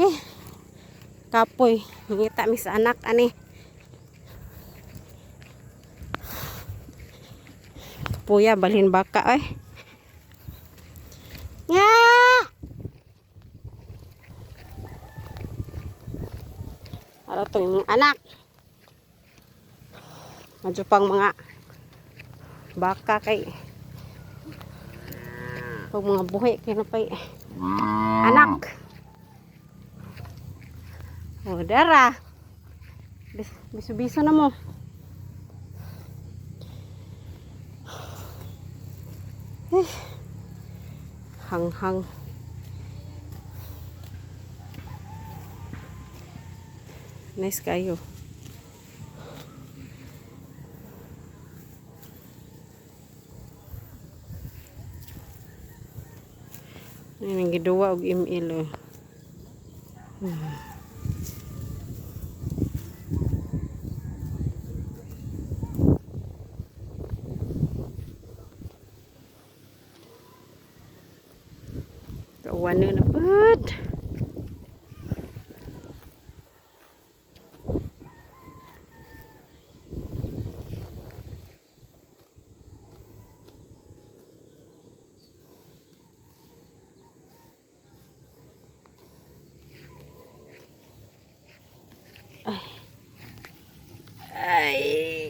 Eh, kapoy. Ngita mi sa anak, ani. Kapuya, balhin baka, ay. Nga! Ano to yung anak? Medyo pang mga baka kay pag mga buhi kay na pay anak. O dara. Biso-biso na mo. Hang-hang. Nice kayo. Ini ang giduwa og email. Kawan na pud. Ay.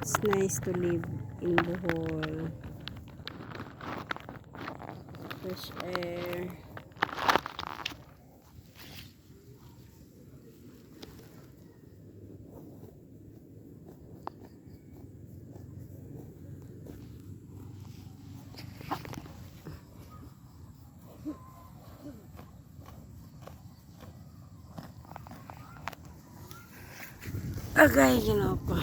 It's nice to live in Bohol. Fresh air. Agay, ginawa ko.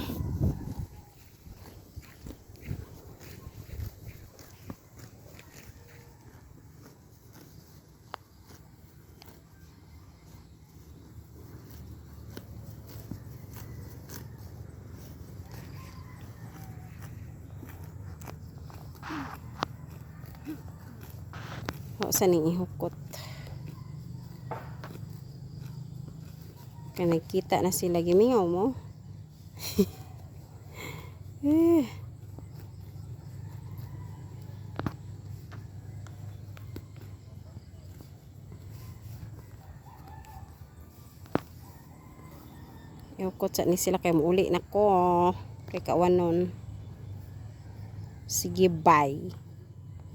O, saan yung ihukot? Kaya nagkita na sila. Gimingaw mo. Ihukot sa ni sila kay muuli na ko. Kay kawan nun. Sige, bye.